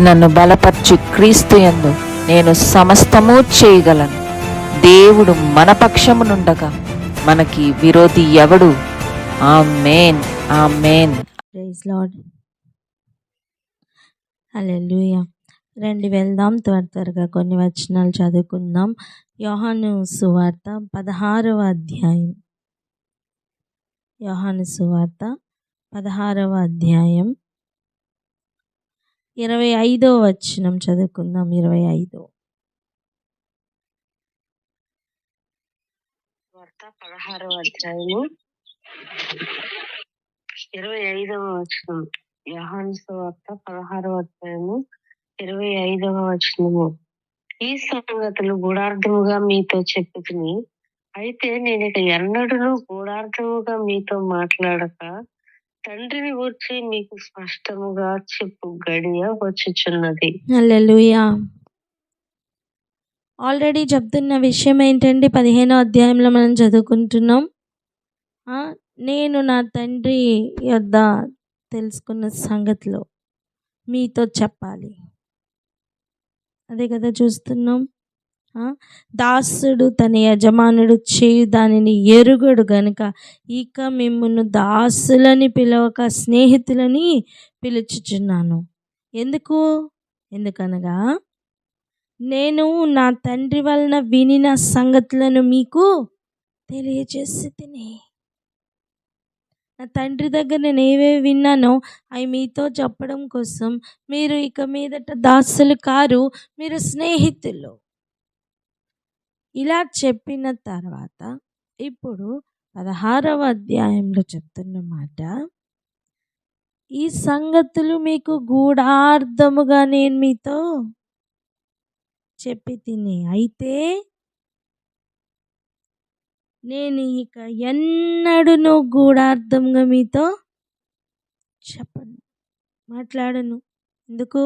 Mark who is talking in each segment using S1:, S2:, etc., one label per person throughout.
S1: నన్ను బలపర్చు క్రీస్తు యందు నేను సమస్తము చేయగలను. దేవుడు మన పక్షమునుండగా మనకి విరోధి ఎవడు? Amen, amen.
S2: Praise Lord. Hallelujah. రండి వెళ్దాం, త్వరగా కొన్ని వచనాలు చదువుకుందాం. యోహాను సువార్త 16వ అధ్యాయం. యోహాను సువార్త 16వ అధ్యాయం 25వ వచనం చదువుకుందాం. 25
S3: వార్త 16వ అధ్యాయము 25వ వచనం. యోహాను సువార్త 16వ అధ్యాయము 25వ వచనము. ఈ సంగతులు గూఢార్థముగా మీతో చెప్పుకుని, అయితే నేను ఇక ఎన్నడూను గూఢార్థముగా మీతో మాట్లాడక తండ్రిని గూర్చి మీకు స్పష్టముగా చెప్పు గడియ వచ్చుచున్నది.
S2: హల్లెలూయా. ఆల్రెడీ చెప్తున్న విషయం ఏంటండి? 15వ అధ్యాయంలో మనం చదువుకుంటున్నాం. నేను నా తండ్రి యొద్ద తెలుసుకున్న సంగతిలో మీతో చెప్పాలి. అదే కదా చూస్తున్నాం. దాసుడు తన యజమానుడు చేయు దానిని ఎరుగడు గనుక ఇక మిమ్మును దాసులని పిలవక స్నేహితులని పిలుచుచున్నాను. ఎందుకనగా నేను నా తండ్రి వలన వినిన సంగతులను మీకు తెలియజేసి తిని. నా తండ్రి దగ్గర నేను ఏవేవి విన్నానో అవి మీతో చెప్పడం కోసం. మీరు ఇక మీదట దాసులు కారు, మీరు స్నేహితులు. ఇలా చెప్పిన తర్వాత ఇప్పుడు 16వ అధ్యాయంలో చెప్తున్న మాట, ఈ సంగతులు మీకు గూఢార్థముగా నేను మీతో చెప్పి తిని, అయితే నేను ఇక ఎన్నడూను గూఢార్థంగా మీతో చెప్పను, మాట్లాడను. ఎందుకు?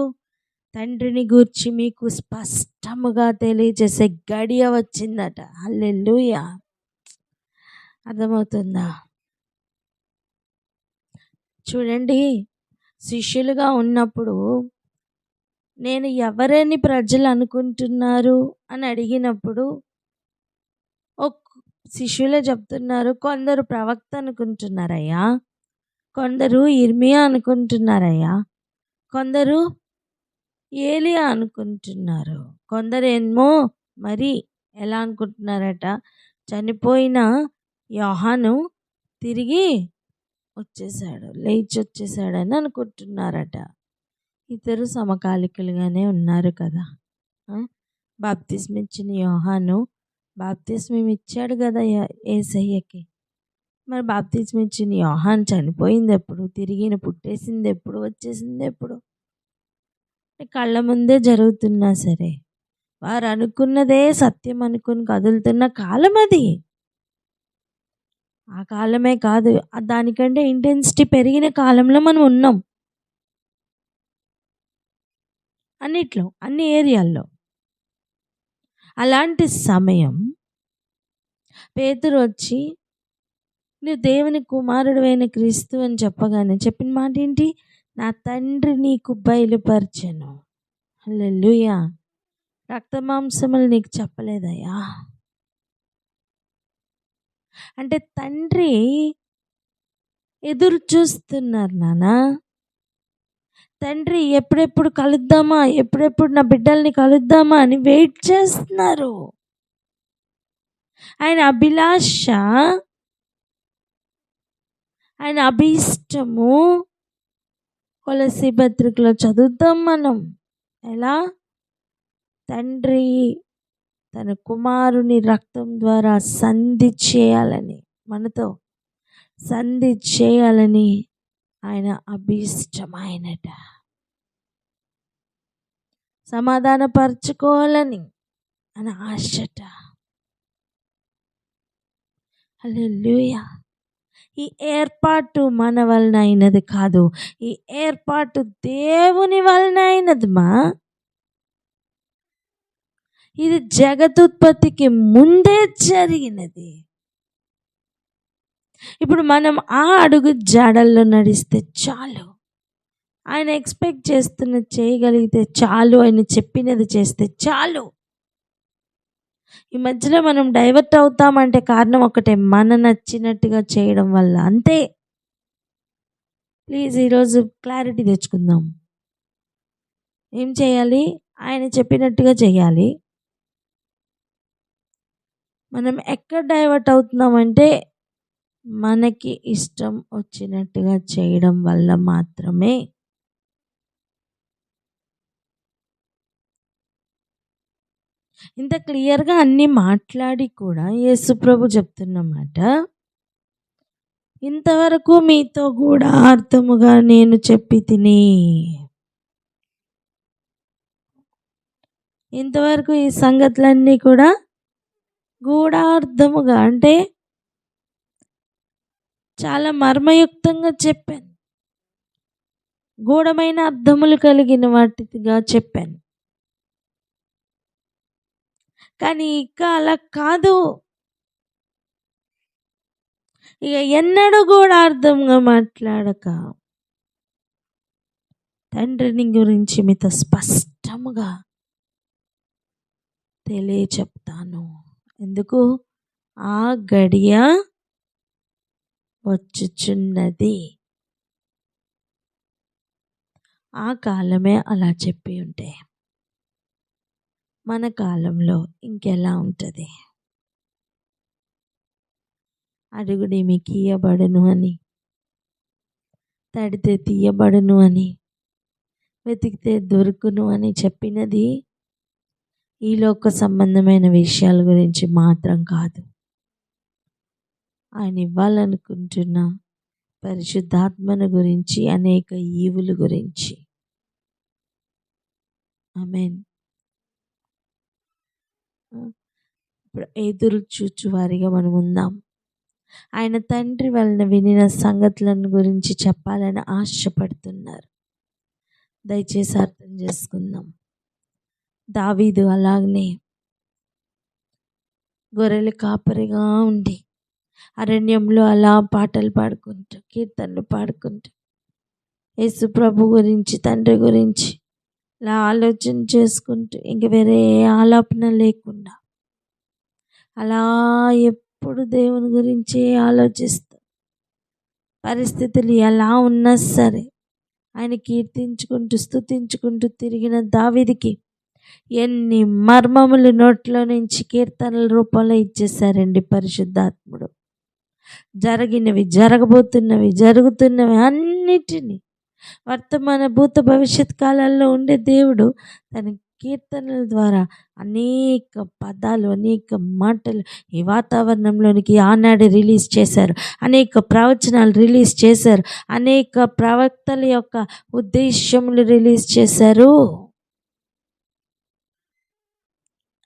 S2: తండ్రిని గూర్చి మీకు స్పష్టముగా తెలియజేసే గడియ వచ్చిందట. హల్లెలూయా. అర్థమవుతుందా? చూడండి, శిష్యులుగా ఉన్నప్పుడు నేను ఎవరని ప్రజలు అనుకుంటున్నారు అని అడిగినప్పుడు శిష్యులే చెప్తున్నారు, కొందరు ప్రవక్త అనుకుంటున్నారయ్యా, కొందరు ఇర్మియా అనుకుంటున్నారయ్యా, కొందరు ఏలియా అనుకుంటున్నారు, కొందరు ఏమో మరి ఎలా అనుకుంటున్నారట, చనిపోయిన యోహాను తిరిగి లేచి వచ్చేసాడని అనుకుంటున్నారట. ఇద్దరు సమకాలికులుగానే ఉన్నారు కదా. బాప్తిస్మ ఇచ్చిన యోహాను బాప్తిస్మం ఇచ్చాడు కదా యేసయ్యకి. మరి బాప్తిస్మ ఇచ్చిన యోహాను చనిపోయింది ఎప్పుడు? తిరిగి పుట్టేసింది ఎప్పుడు? వచ్చేసింది ఎప్పుడు? కళ్ళ ముందే జరుగుతున్నా సరే వారు అనుకున్నదే సత్యం అనుకుని కదులుతున్న కాలం అది. ఆ కాలమే కాదు, దానికంటే ఇంటెన్సిటీ పెరిగిన కాలంలో మనం ఉన్నాం. అన్నిట్లో, అన్ని ఏరియాల్లో. అలాంటి సమయం పేతురు వచ్చి నువ్వు దేవుని కుమారుడు అయిన క్రీస్తు అని చెప్పగానే చెప్పిన మాట ఏంటి? నా తండ్రి నీకు బయలుపరచెను. హల్లెలూయా. రక్తమాంసములు నీకు చెప్పలేదయ్యా. అంటే తండ్రి ఎదురు చూస్తున్నారు నానా. తండ్రి ఎప్పుడెప్పుడు కలుద్దామా, ఎప్పుడెప్పుడు నా బిడ్డల్ని కలుద్దామా అని వెయిట్ చేస్తున్నారు. ఆయన అభిలాష, ఆయన అభీష్టము కొలస్సీ పత్రికలో చదువుతాం మనం. ఎలా? తండ్రి తన కుమారుని రక్తం ద్వారా సంధి చేయాలని, మనతో సంధి చేయాలని ఆయన అభీష్టమైనట. సమాధానపరచుకోవాలని ఆయన ఆశట. హల్లెలూయా. ఈ ఏర్పాటు మన వలన అయినది కాదు, ఈ ఏర్పాటు దేవుని వలన అయినదిమా. ఇది జగదుత్పత్తికి ముందే జరిగినది. ఇప్పుడు మనం ఆ అడుగు జాడల్లో నడిస్తే చాలు. ఆయన ఎక్స్పెక్ట్ చేస్తున్నది చేయగలిగితే చాలు, ఆయన చెప్పినది చేస్తే చాలు. ఈ మధ్యలో మనం డైవర్ట్ అవుతామంటే కారణం ఒకటే, మన నచ్చినట్టుగా చేయడం వల్ల, అంతే. ప్లీజ్ ఈరోజు క్లారిటీ తెచ్చుకుందాం. ఏం చేయాలి? ఆయన చెప్పినట్టుగా చేయాలి. మనం ఎక్కడ డైవర్ట్ అవుతున్నామంటే మనకి ఇష్టం వచ్చినట్టుగా చేయడం వల్ల మాత్రమే. ఇంత క్లియర్గా అన్నీ మాట్లాడి కూడా యేసుప్రభు చెప్తున్నమాట, ఇంతవరకు మీతో కూడా అర్థముగా నేను చెప్పి తిని. ఇంతవరకు ఈ సంగతులన్నీ కూడా గూఢార్థముగా అంటే చాలా మర్మయుక్తంగా చెప్పాను, గూఢమైన అర్థములు కలిగిన వాటిగా చెప్పాను. కానీ ఇక అలా కాదు. ఇక ఎన్నడూ కూడా అర్థంగా మాట్లాడక తండ్రిని గురించి మీతో స్పష్టముగా తెలియచెప్తాను. ఎందుకు? ఆ గడియ వచ్చుచున్నది. ఆ కాలమే అలా చెప్పి ఉంటే మన కాలంలో ఇంకెలా ఉంటుంది? అడుగుడి మీకు ఇయ్యబడును అని, తడితే తీయబడును అని, వెతికితే దొరుకును అని చెప్పినది ఈ లోక సంబంధమైన విషయాల గురించి మాత్రం కాదు. ఆయన ఇవ్వాలనుకుంటున్న పరిశుద్ధాత్మను గురించి, అనేక ఈవుల గురించి. ఆమేన్. ఇప్పుడు ఎదురు చూచువారిగా మనం ఉందాం. ఆయన తండ్రి వలన వినిన సంగతులను గురించి చెప్పాలని ఆశపడుతున్నారు. దయచేసి అర్థం చేసుకుందాం. దావీదు అలాగనే గొర్రెల కాపరిగా ఉండి అరణ్యంలో అలా పాటలు పాడుకుంటూ, కీర్తనలు పాడుకుంటూ, యేసు ప్రభు గురించి, తండ్రి గురించి అలా ఆలోచన చేసుకుంటూ, ఇంక వేరే ఆలాపన లేకుండా అలా ఎప్పుడు దేవుని గురించే ఆలోచిస్తూ, పరిస్థితులు ఎలా ఉన్నా సరే ఆయన కీర్తించుకుంటూ, స్తుతించుకుంటూ తిరిగిన దావీదుకి ఎన్ని మర్మములు నోట్లో నుంచి కీర్తనల రూపంలో ఇచ్చేశారండి పరిశుద్ధాత్ముడు. జరిగినవి, జరగబోతున్నవి, జరుగుతున్నవి అన్నిటినీ, వర్తమాన భూత భవిష్యత్ కాలాల్లో ఉండే దేవుడు తన కీర్తనల ద్వారా అనేక పదాలు, అనేక మాటలు ఈ వాతావరణంలోనికి ఆనాడు రిలీజ్ చేశారు. అనేక ప్రవచనాలు రిలీజ్ చేశారు. అనేక ప్రవక్తల యొక్క ఉద్దేశములు రిలీజ్ చేశారు.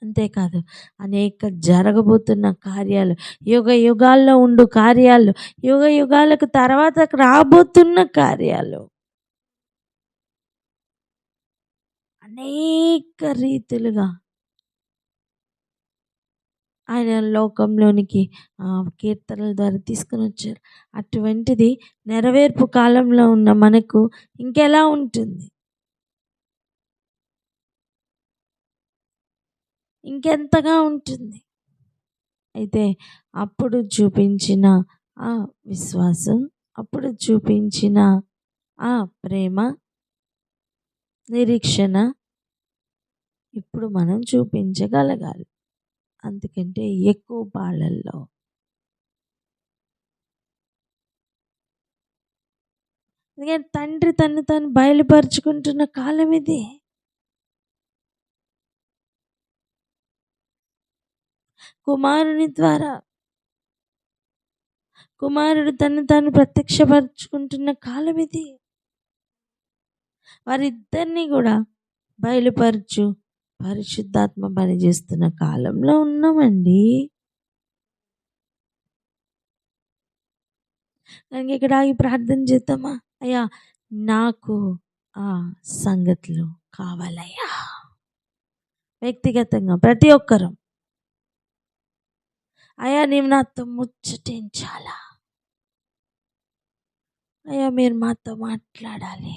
S2: అంతేకాదు, అనేక జరగబోతున్న కార్యాలు, యుగ యుగాల్లో ఉండు కార్యాలు, యుగ యుగాలకు తర్వాత రాబోతున్న కార్యాలు, అనేక రీతులుగా ఆయన లోకంలోనికి కీర్తనల ద్వారా తీసుకుని వచ్చారు. అటువంటిది నెరవేర్పు కాలంలో ఉన్న మనకు ఇంకెలా ఉంటుంది? ఇంకెంతగా ఉంటుంది? అయితే అప్పుడు చూపించిన ఆ విశ్వాసం, అప్పుడు చూపించిన ఆ ప్రేమ, నిరీక్షణ ఇప్పుడు మనం చూపించగలగాలి. అందుకంటే ఎక్కువ పాళ్ళల్లో. ఎందుకంటే తండ్రి తను తాను బయలుపరుచుకుంటున్న కాలం ఇది. కుమారుని ద్వారా కుమారుడు తను తాను ప్రత్యక్షపరుచుకుంటున్న కాలం ఇది. వారిద్దరినీ కూడా బయలుపరచు పరిశుద్ధాత్మ పనిచేస్తున్న కాలంలో ఉన్నామండి. కనుక ఇక్కడ ఆగి ప్రార్థన చేద్దామా? అయ్యా, నాకు ఆ సంగతులు కావాలయ్యా. వ్యక్తిగతంగా ప్రతి ఒక్కరూ, అయ్యా నీవు నాతో ముచ్చటించాలా, అయ్యా మీరు మాతో మాట్లాడాలి.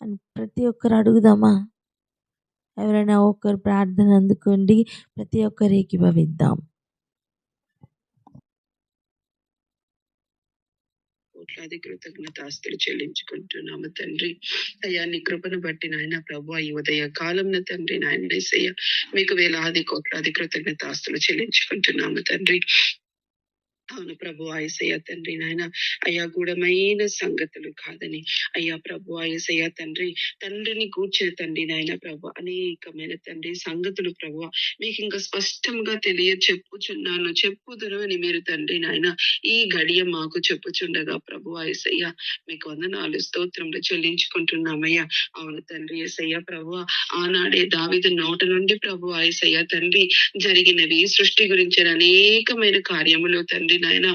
S2: అని ప్రతి ఒక్కరు అడుగుదామా? ఎవరైనా ఒక్కరు ప్రార్థన అందుకోండి, ప్రతి ఒక్కరు ఏకీభవిద్దాం.
S4: కోట్లాది కృతజ్ఞతాస్తులు చెల్లించుకుంటున్నాము తండ్రి. అయ్యా నీ కృపను బట్టి నాయన ప్రభు ఈ ఉదయ కాలం తండ్రి నాయన యేసయ్య మీకు వేలాది కోట్లాది కృతజ్ఞతాస్తులు చెల్లించుకుంటున్నాము తండ్రి. అవును ప్రభు యేసయ్య తండ్రి నాయన అయ్యా గూఢమైన సంగతులు కాదని అయ్యా ప్రభు యేసయ్య తండ్రి తండ్రిని కూర్చిన తండ్రి నాయన ప్రభు అనేకమైన తండ్రి సంగతులు ప్రభు మీకు ఇంకా స్పష్టంగా చెప్పుచున్నాను చెప్పుదురు అని మీరు తండ్రి నాయన ఈ గడియ మాకు చెప్పుచుండగా ప్రభు యేసయ్య మీకు వందనాలు స్తోత్రములు చెల్లించుకుంటున్నామయ్యా. అవును తండ్రి యేసయ్య ప్రభు ఆనాడే దావీదు నోట నుండి ప్రభు యేసయ్య తండ్రి జరిగినవి సృష్టి గురించిన అనేకమైన కార్యములు తండ్రి నాయన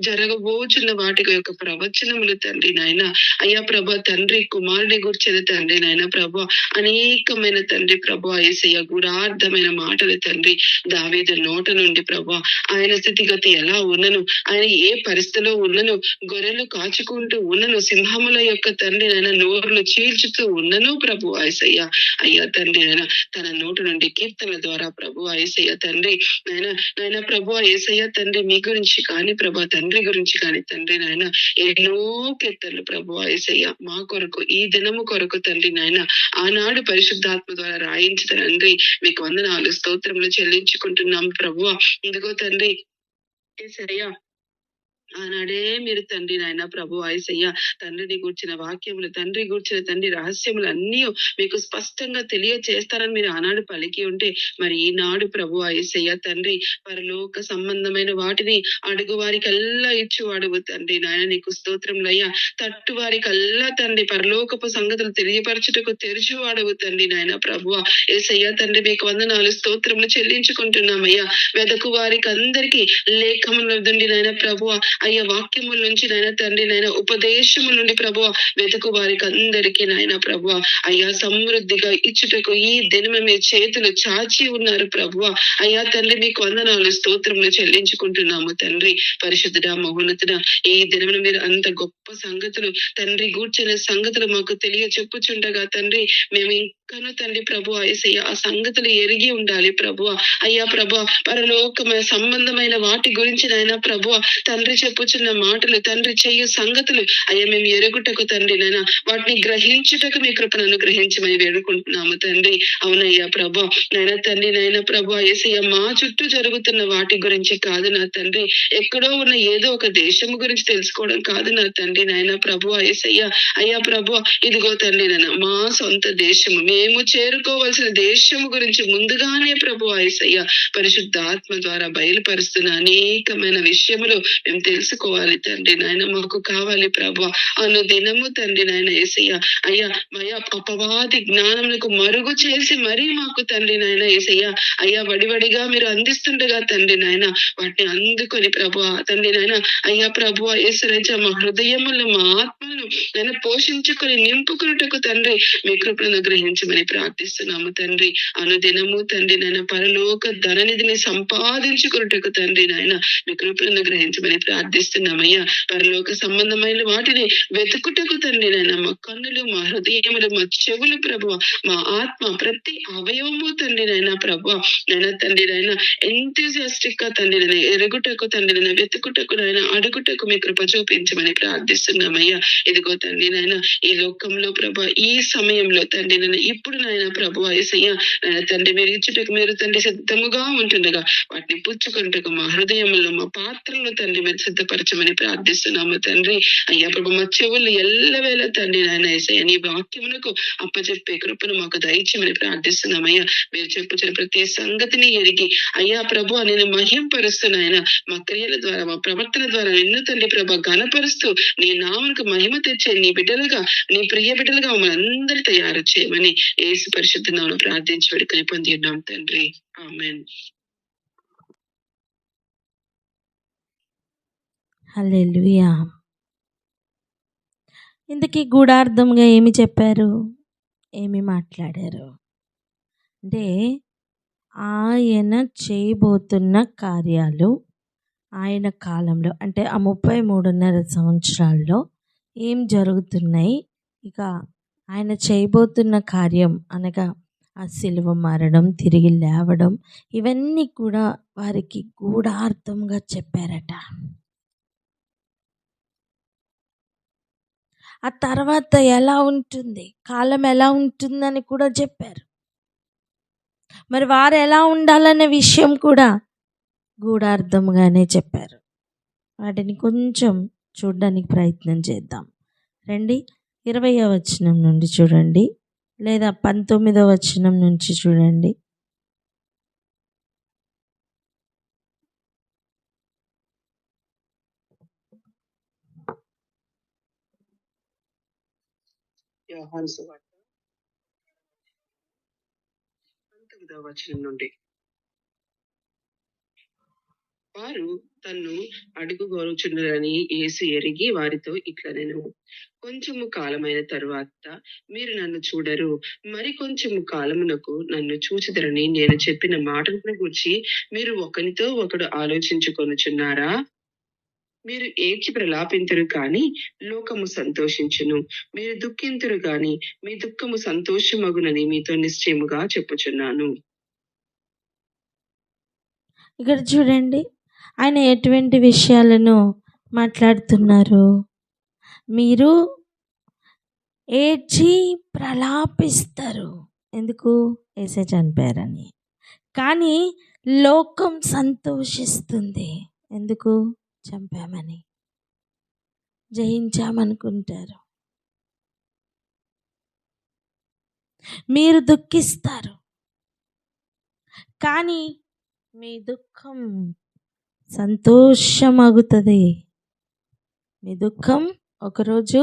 S4: జరగబోచున్న వాటి యొక్క ప్రవచనములు తండ్రి నాయన అయ్యా ప్రభ తండ్రి కుమారుడి గుర్చిన తండ్రి నాయన ప్రభ అనేకమైన తండ్రి ప్రభు యేసయ్య గూఢార్థమైన మాటలు తండ్రి దావీదు నోట నుండి ప్రభు ఆయన స్థితిగతి ఎలా ఉన్నను, ఆయన ఏ పరిస్థితిలో ఉన్నను, గొర్రెలు కాచుకుంటూ ఉన్నను, సింహముల యొక్క తండ్రి నాయన నోరులు చీల్చుతూ ఉన్నను ప్రభు యేసయ్య అయ్యా తండ్రి నాయన తన నోటు నుండి కీర్తనల ద్వారా ప్రభు యేసయ్య తండ్రి నాయన ప్రభు యేసయ్య తండ్రి మీ గురించి కానీ ప్రభా తండ్రి గురించి కానీ తండ్రి నాయన ఎన్నో కీర్తనలు ప్రభు యేసయ్య మా కొరకు ఈ దినము కొరకు తండ్రి నాయన ఆనాడు పరిశుద్ధాత్మ ద్వారా రాయించిన తండ్రి మీకు వందనాలు స్తోత్రములు చెల్లించుకుంటున్నాం ప్రభు. ఇదిగో తండ్రి యేసయ్య ఆనాడే మీరు తండ్రి నాయన ప్రభు యేసయ్య తండ్రిని గూర్చిన వాక్యములు తండ్రి గూర్చిన తండ్రి రహస్యములు అన్నీ మీకు స్పష్టంగా తెలియచేస్తారని మీరు ఆనాడు పలికి ఉంటే మరి ఈనాడు ప్రభు యేసయ్య తండ్రి పరలోక సంబంధమైన వాటిని అడుగు వారికల్లా ఇచ్చువాడుగు తండ్రి నాయన నీకు స్తోత్రములయ్యా. తట్టు వారికల్లా తండ్రి పరలోకపు సంగతులు తెలియపరచుటకు తెరుచువాడుగు తండ్రి నాయన ప్రభు యేసయ్య తండ్రి మీకు వందనాలు స్తోత్రములు చెల్లించుకుంటున్నామయ్యా. వెదకు వారికి అందరికీ లేఖముల నుండి నాయన ప్రభు అయ్యా వాక్యముల నుంచి నాయన తండ్రి నాయన ఉపదేశము నుండి ప్రభు వెతుకు వారికి అందరికీ నాయన ప్రభు అయ్యా సమృద్ధిగా ఇచ్చుటకు ఈ దినమే మీ చేతులు చాచి ఉన్నారు ప్రభు అయ్యా తండ్రి మీకు వందనాలు స్తోత్రములు చెల్లించుకుంటున్నాము తండ్రి. పరిశుద్ధుడా మహోన్నతుడా ఈ దినమున మీరు అంత గొప్ప సంగతులు తండ్రి గూర్చిన సంగతులు మాకు చెప్పుచుండగా తండ్రి మేము ఇంకను తండ్రి ప్రభు యేసయ్య ఆ సంగతులు ఎరిగి ఉండాలి ప్రభు అయ్యా ప్రభు పరలోకమైన సంబంధమైన వాటి గురించి నాయన ప్రభు తండ్రి చెప్పుచున్న మాటలు తండ్రి చెయ్యి సంగతులు అయ్యా మేము ఎరుగుటకు తండ్రి నాయన వాటిని గ్రహించుటకు మీ కృపను అనుగ్రహించమని వేడుకుంటున్నాము తండ్రి. అవునయ్యా ప్రభు నాయన తండ్రి నాయన ప్రభు యేసయ్య మా చుట్టూ జరుగుతున్న వాటి గురించి కాదు నా తండ్రి, ఎక్కడో ఉన్న ఏదో ఒక దేశము గురించి తెలుసుకోవడం కాదు నా తండ్రి నాయన ప్రభు యేసయ్య అయ్యా ప్రభు ఇదిగో తండ్రి నాయన మా సొంత దేశము మేము చేరుకోవాల్సిన దేశము గురించి ముందుగానే ప్రభు యేసయ్య పరిశుద్ధాత్మ ద్వారా బయలుపరుస్తున్న అనేకమైన విషయములు మేము తెలుసుకోవాలి తండ్రి నాయన మాకు కావాలి ప్రభు అనుదినము తండ్రి నాయన యేసయ్య అయ్యా మయా అపవాది జ్ఞానములకు మరుగు చేసి మరీ మాకు తండ్రి నాయన యేసయ్య అయ్యా వడివడిగా మీరు అందిస్తుండగా తండ్రి నాయన వాటిని అందుకొని ప్రభు తండ్రి నాయన అయ్యా ప్రభు యేసరాజ మా హృదయములు మా ఆత్మలను నేను పోషించుకొని నింపుకున్నటకు తండ్రి మీ కృపను గ్రహించమని ప్రార్థిస్తున్నాము తండ్రి. అనుదినము తండ్రి నాయన పరలోక ధననిధిని సంపాదించుకున్నటకు తండ్రి నాయన మీ కృపను గ్రహించమని ప్రార్థిస్తున్నామయ్యా. పరలోక సంబంధమైన వాటిని వెతుకుటకు తండ్రి నాయన మా కన్నులు మా హృదయములు మా చెవులు ప్రభు మా ఆత్మ ప్రతి అవయవము తండ్రి నాయన ప్రభు నాయన తండ్రి నాయన ఎంతూజియాస్టిక్ గా తండ్రి నాయన ఎరుగుటకు తండ్రి నాయన వెతుకుటకు నాయన అడుగుటకు మీ కృప చూపించమని ప్రార్థిస్తున్నామయ్యా. ఇదిగో తండ్రి నాయన ఈ లోకంలో ప్రభు ఈ సమయంలో తండ్రి నాయన ఇప్పుడు నాయన ప్రభు యేసయ్య తండ్రి మీరు ఇచ్చుటకు మీరు తండ్రి సిద్ధముగా ఉంటుండగా వాటిని పుచ్చుకుంటకు మా హృదయంలో మా పాత్రలు తండ్రి మీరు సిద్ధపరచమని ప్రార్థిస్తున్నాము తండ్రి. అయ్యా ప్రభు మా చెవులు ఎల్లవేళ తండ్రి నాయన యేసయ్య నీ వాక్యమునకు అప్పచెప్పే కృపను మాకు దయచేయమని ప్రార్థిస్తున్నామయ్యా. మీరు చెప్పుచిన ప్రతి సంగతిని ఎరిగి అయ్యా ప్రభు నేను మహింపరుస్తున్నాయన మా క్రియల ద్వారా మా ప్రవర్తన ద్వారా నిన్ను తండ్రి ప్రభు ఘనపరుస్తూ నీ నామకు మహిమ తెచ్చే నీ బిడ్డలుగా నీ ప్రియ బిడ్డలుగా మమ్మల్ని అందరి తయారు చేయమని యేసు పరిశుద్ధ నామమున ప్రార్థించి వేడుకొని పొంది ఉన్నాం తండ్రి. ఆమేన్.
S2: హల్లెలూయా. ఇంతకీ గూఢార్థంగా ఏమి చెప్పారు, ఏమి మాట్లాడారు అంటే ఆయన చేయబోతున్న కార్యాలు ఆయన కాలంలో అంటే ఆ 33.5 సంవత్సరాల్లో ఏం జరుగుతున్నాయి, ఇక ఆయన చేయబోతున్న కార్యం అనగా ఆ శిలువ మరణం, తిరిగి లేవడం, ఇవన్నీ కూడా వారికి గూఢార్థంగా చెప్పారట. ఆ తర్వాత ఎలా ఉంటుంది, కాలం ఎలా ఉంటుందని కూడా చెప్పారు. మరి వారు ఎలా ఉండాలనే విషయం కూడా గూఢార్థంగానే చెప్పారు. వాటిని కొంచెం చూడడానికి ప్రయత్నం చేద్దాం రండి. 20వ వచనం నుండి చూడండి, లేదా 19వ వచనం నుంచి చూడండి.
S4: యోహాను సువార్త 19వ వచనం నుండి. వారు తన్ను అడుగుగోరుచున్నారని యేసు ఎరిగి వారితో ఇట్లనెను, కొంచెము కాలమైన తరువాత మీరు నన్ను చూడరు, మరి కొంచెము కాలమునకు నన్ను చూచుదరని నేను చెప్పిన మాటలను గురించి మీరు ఒకరితో ఒకడు ఆలోచించుకొనుచున్నారా? మీరు ఏడ్చి ప్రలాపింతురు కాని లోకము సంతోషించును, మీరు దుఃఖింతురు గాని మీ దుఃఖము సంతోషమగునని మీతో నిశ్చయముగా చెప్పుచున్నాను.
S2: ఇక్కడ చూడండి, ఆయన ఎటువంటి విషయాలను మాట్లాడుతున్నారు. మీరు ఏడ్చి ప్రలాపిస్తారు, ఎందుకు? యేసే చనిపోయారని. కానీ లోకం సంతోషిస్తుంది, ఎందుకు? చంపామని, జయించామనుకుంటారు. మీరు దుఃఖిస్తారు, కానీ మీ దుఃఖం సంతోషమవుతుంది. మీ దుఃఖం ఒకరోజు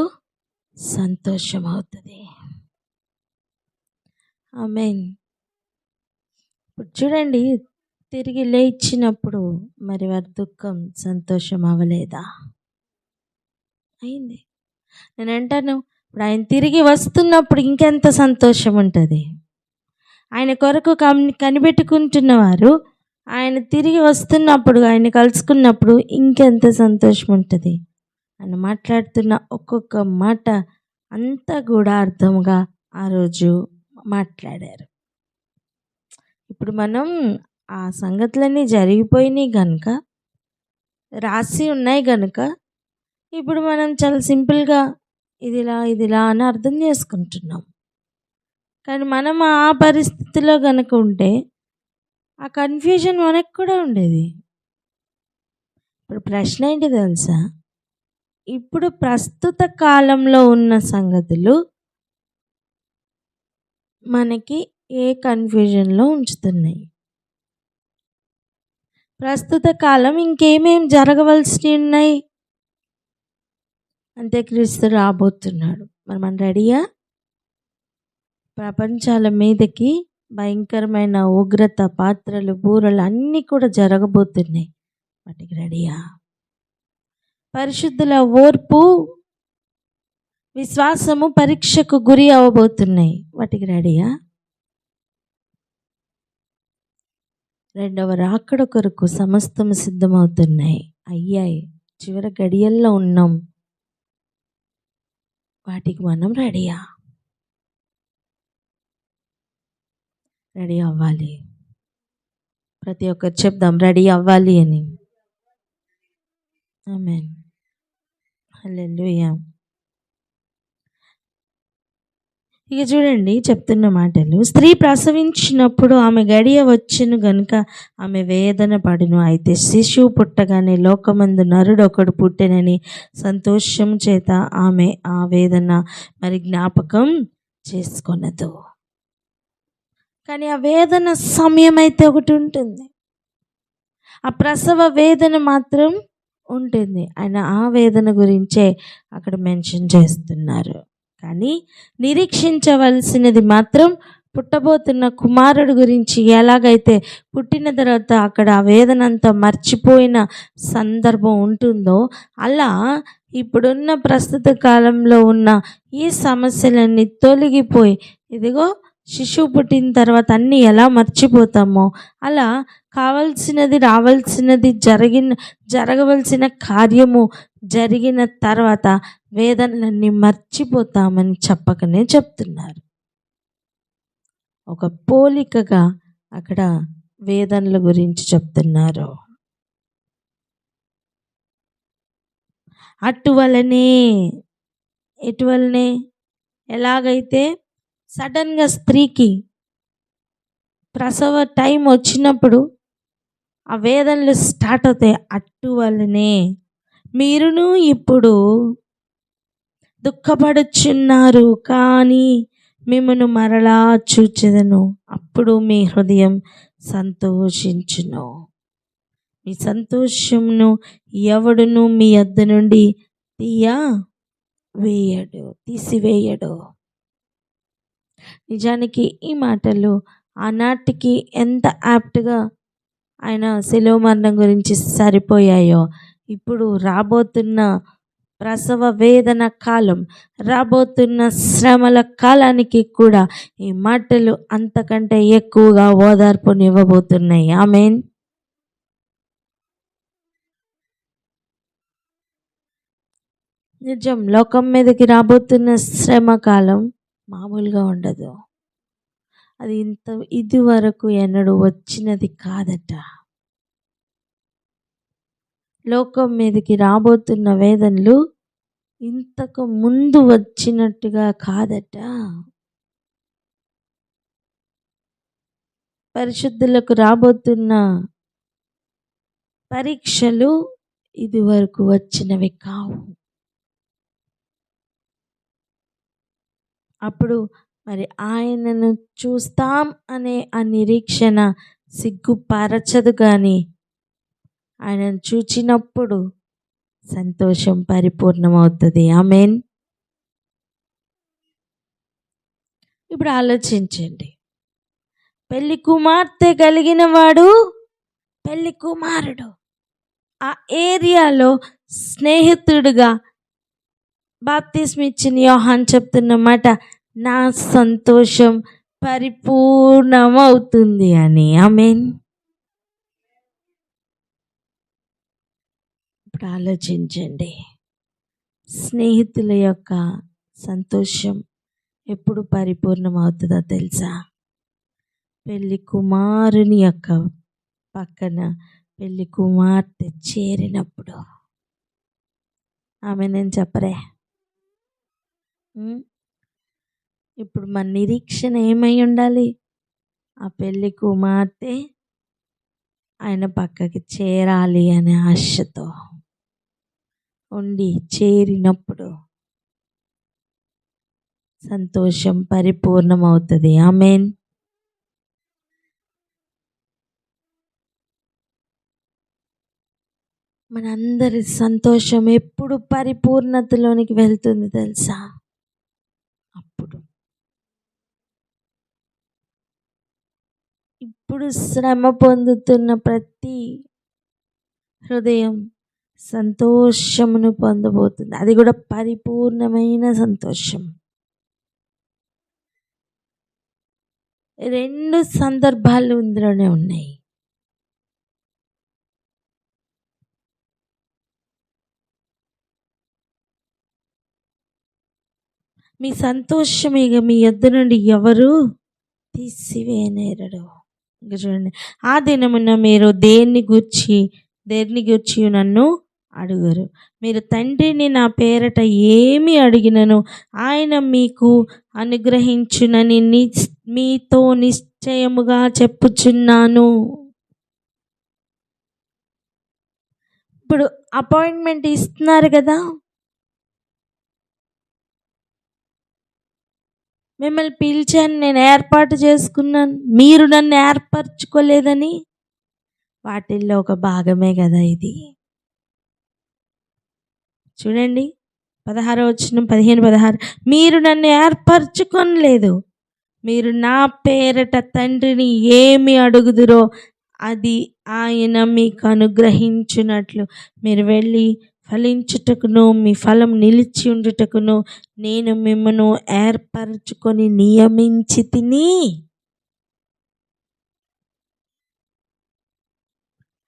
S2: సంతోషమవుతుంది. ఆమేన్. ఇప్పుడు చూడండి, తిరిగి లేచినప్పుడు మరి వారి దుఃఖం సంతోషం అవ్వలేదా? అయింది. నేను అంటాను, ఇప్పుడు ఆయన తిరిగి వస్తున్నప్పుడు ఇంకెంత సంతోషం ఉంటుంది. ఆయన కొరకు కనిపెట్టుకుంటున్నవారు ఆయన తిరిగి వస్తున్నప్పుడు, ఆయన కలుసుకున్నప్పుడు ఇంకెంత సంతోషం ఉంటుంది. ఆయన మాట్లాడుతున్న ఒక్కొక్క మాట అంతా కూడా అర్థంగా ఆ రోజు మాట్లాడారు. ఇప్పుడు మనం ఆ సంగతులన్నీ జరిగిపోయినాయి కనుక, రాసి ఉన్నాయి కనుక, ఇప్పుడు మనం చాలా సింపుల్గా ఇదిలా అని అర్థం చేసుకుంటున్నాం. కానీ మనం ఆ పరిస్థితిలో కనుక ఉంటే ఆ కన్ఫ్యూజన్ మనకు కూడా ఉండేది. ఇప్పుడు ప్రశ్న ఏంటి తెలుసా? ఇప్పుడు ప్రస్తుత కాలంలో ఉన్న సంగతులు మనకి ఏ కన్ఫ్యూజన్లో ఉంచుతున్నాయి? ప్రస్తుత కాలం ఇంకేమేం జరగవలసి ఉన్నాయి? అంత్యక్రీస్తు రాబోతున్నాడు. మరి మనం రెడీయా? ప్రపంచాల మీదకి భయంకరమైన ఉగ్రత, పాత్రలు, బూరలు అన్నీ కూడా జరగబోతున్నాయి. వాటికి రెడీయా? పరిశుద్ధుల ఓర్పు, విశ్వాసము పరీక్షకు గురి అవ్వబోతున్నాయి. వాటికి రెడీయా? రెండవ రాకడ కొరకు సమస్తం సిద్ధమవుతున్నాయి, అయ్యాయి, చివరి గడియల్లో ఉన్నాం. వాటికి మనం రెడీయా? రెడీ అవ్వాలి. ప్రతి ఒక్కరు చెప్దాం, రెడీ అవ్వాలి అని. ఆమేన్. హల్లెలూయా. ఇక చూడండి, చెప్తున్న మాటలు. స్త్రీ ప్రసవించినప్పుడు ఆమె గడియ వచ్చును గనుక ఆమె వేదన పడును. అయితే శిశువు పుట్టగానే లోకమందు నరుడు ఒకడు పుట్టెనని సంతోషం చేత ఆమె ఆ వేదన మరి జ్ఞాపకం చేసుకొనదు. కానీ ఆ వేదన సమయం అయితే ఒకటి ఉంటుంది, ఆ ప్రసవ వేదన మాత్రం ఉంటుంది. ఆయన ఆ వేదన గురించే అక్కడ మెన్షన్ చేస్తున్నారు. కానీ నిరీక్షించవలసినది మాత్రం పుట్టబోతున్న కుమారుడు గురించి. ఎలాగైతే పుట్టిన తర్వాత అక్కడ ఆ వేదన అంతా మర్చిపోయిన సందర్భం ఉంటుందో, అలా ఇప్పుడున్న ప్రస్తుత కాలంలో ఉన్న ఈ సమస్యలన్నీ తొలగిపోయి, ఇదిగో శిశువు పుట్టిన తర్వాత అన్నీ ఎలా మర్చిపోతామో అలా కావలసినది, రావాల్సినది, జరగవలసిన కార్యము జరిగిన తర్వాత వేదనలన్నీ మర్చిపోతామని చెప్పకనే చెప్తున్నారు. ఒక పోలికగా అక్కడ వేదనల గురించి చెప్తున్నారు. అటువలనే ఎటువలనే ఎలాగైతే సడన్గా స్త్రీకి ప్రసవ టైం వచ్చినప్పుడు ఆ వేదనలు స్టార్ట్ అవుతాయి, అటువలనే మీరును ఇప్పుడు దుఃఖపడుచున్నారు, కానీ మిమ్మను మరలా చూచెదను, అప్పుడు మీ హృదయం సంతోషించును. మీ సంతోషమును ఎవడును మీ యొద్ద నుండి తీసివేయడు. నిజానికి ఈ మాటలు ఆనాటికి ఎంత యాప్ట్గా ఆయన శిలువ మరణం గురించి సరిపోయాయో, ఇప్పుడు రాబోతున్న ప్రసవ వేదన కాలం, రాబోతున్న శ్రమల కాలానికి కూడా ఈ మాటలు అంతకంటే ఎక్కువగా ఓదార్పునివ్వబోతున్నాయి. ఆమేన్. నిజం, లోకం మీదకి రాబోతున్న శ్రమ కాలం మామూలుగా ఉండదు. అది ఇది వరకు ఎన్నడూ వచ్చినది కాదట. లోకం మీదకి రాబోతున్న వేదనలు ఇంతకు ముందు వచ్చినట్టుగా కాదట. పరిశుద్ధులకు రాబోతున్న పరీక్షలు ఇది వరకు వచ్చినవి కావు. అప్పుడు మరి ఆయనను చూస్తాం అనే ఆ నిరీక్షణ సిగ్గుపరచదు, కానీ ఆయనను చూచినప్పుడు సంతోషం పరిపూర్ణమవుతుంది. ఆమేన్. ఇప్పుడు ఆలోచించండి, పెళ్లి కుమార్తె కలిగిన వాడు పెళ్లి కుమారుడు ఆ ఏరియాలో స్నేహితుడుగా బాప్తిస్మం ఇచ్చిన యోహాన్ చెప్తున్న మాట, నా సంతోషం పరిపూర్ణమవుతుంది అని. ఆమేన్. ఇప్పుడు ఆలోచించండి, స్నేహితుల యొక్క సంతోషం ఎప్పుడు పరిపూర్ణమవుతుందో తెలుసా? పెళ్లి కుమారుని యొక్క పక్కన పెళ్లి కుమార్తె చేరినప్పుడు. ఆమె నేను చెప్పరే. ఇప్పుడు మన నిరీక్షణ ఏమై ఉండాలి? ఆ పెళ్లి కుమార్తె ఆయన పక్కకి చేరాలి అనే ఆశతో ఉండి, చేరినప్పుడు సంతోషం పరిపూర్ణమవుతుంది. ఆమేన్. మనందరి సంతోషం ఎప్పుడు పరిపూర్ణతలోనికి వెళ్తుంది తెలుసా? అప్పుడు. ఇప్పుడు శ్రమ పొందుతున్న ప్రతి హృదయం సంతోషమును పొందబోతుంది, అది కూడా పరిపూర్ణమైన సంతోషం. 2 సందర్భాలు ఇందులోనే ఉన్నాయి. మీ సంతోషం ఇక మీ యొద్ద నుండి ఎవరు తీసివేయనేరడు. ఇంకా చూడండి, ఆ దినమున మీరు దేన్ని గూర్చి నన్ను అడుగరు. మీరు తండ్రిని నా పేరట ఏమి అడిగినను ఆయన మీకు అనుగ్రహించునని మీతో నిశ్చయముగా చెప్పుచున్నాను. ఇప్పుడు అపాయింట్మెంట్ ఇస్తున్నారు కదా, మిమ్మల్ని పిలిచాను, నేను ఏర్పాటు చేసుకున్నాను, మీరు నన్ను ఏర్పరచుకోలేదని. వాటిల్లో ఒక భాగమే కదా ఇది. చూడండి 15:16, మీరు నన్ను ఏర్పరచుకొనలేదు, మీరు నా పేరట తండ్రిని ఏమి అడుగుదురో అది ఆయన మీకు అనుగ్రహించున్నట్లు మీరు వెళ్ళి ఫలించుటకును మీ ఫలం నిలిచి ఉండుటకును నేను మిమ్మను ఏర్పరచుకొని నియమించి తిని.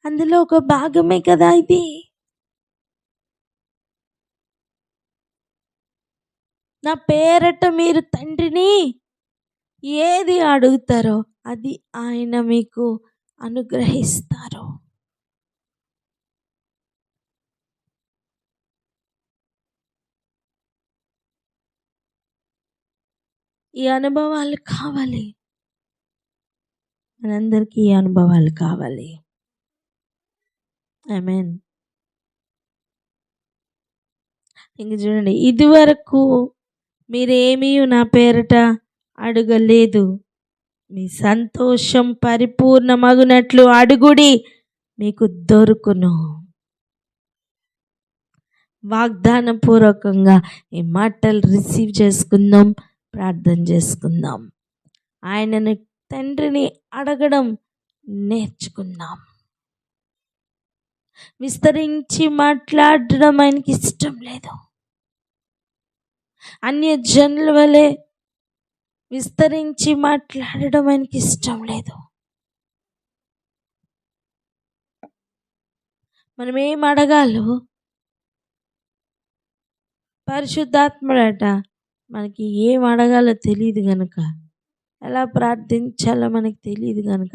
S2: అందులో ఒక భాగమే కదా ఇది. నా పేరట మీరు తండ్రిని ఏది అడుగుతారో అది ఆయన మీకు అనుగ్రహిస్తారు. ఈ అనుభవాలు కావాలి, మనందరికీ ఈ అనుభవాలు కావాలి. ఆమేన్. ఇంక చూడండి, ఇదివరకు మీరేమీ నా పేరట అడగలేదు, మీ సంతోషం పరిపూర్ణమగునట్లు అడుగుడి, మీకు దొరుకును. వాగ్దాన పూర్వకంగా ఈ మాటలు రిసీవ్ చేసుకుందాం, ప్రార్థన చేసుకుందాం. ఆయనని తండ్రిని అడగడం నేర్చుకుందాం. విస్తరించి మాట్లాడడం ఆయనకి ఇష్టం లేదు. అన్య జనుల వలె విస్తరించి మాట్లాడడం ఆయనకి ఇష్టం లేదు. మనం ఏం అడగాలో పరిశుద్ధాత్ముడట మనకి ఏం అడగాలో తెలియదు గనుక, ఎలా ప్రార్థించాలో మనకి తెలియదు గనుక,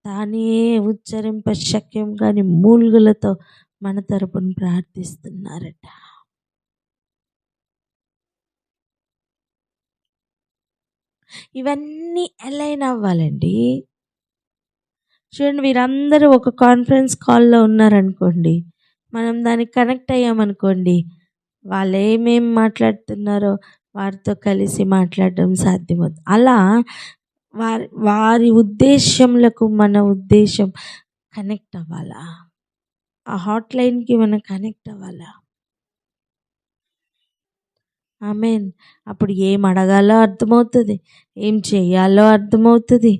S2: తానే ఉచ్చరింప శక్యం కాని మూలుగులతో మన తరపున ప్రార్థిస్తున్నారట. ఇవన్నీ అలైన్ అవ్వాలండి. చూడండి, వీరందరూ ఒక కాన్ఫరెన్స్ కాల్లో ఉన్నారనుకోండి, మనం దానికి కనెక్ట్ అయ్యామనుకోండి, వాళ్ళు ఏమేం మాట్లాడుతున్నారో వారితో కలిసి మాట్లాడడం సాధ్యమవుతుంది. అలా వారి ఉద్దేశంలకు మన ఉద్దేశం కనెక్ట్ అవ్వాలా, ఆ హాట్ లైన్కి మనం కనెక్ట్ అవ్వాలా. ఆమేన్. అప్పుడు ఏం అడగాలో అర్థమవుతుంది, ఏం చేయాలో అర్థమవుతుంది.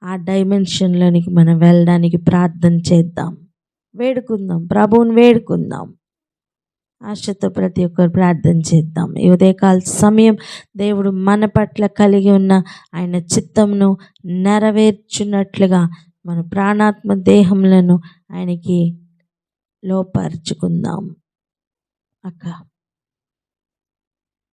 S2: ఆ డైమెన్షన్లోనికి మనం వెళ్ళడానికి ప్రార్థన చేద్దాం, వేడుకుందాం, ప్రభువుని వేడుకుందాం. ఆశతో ప్రతి ఒక్కరు ప్రార్థన చేద్దాం. ఈ ఉదయకాల సమయం దేవుడు మన పట్ల కలిగి ఉన్న ఆయన చిత్తమును నెరవేర్చున్నట్లుగా మన ప్రాణాత్మ దేహములను ఆయనకి లోపరుచుకుందాం. అక్క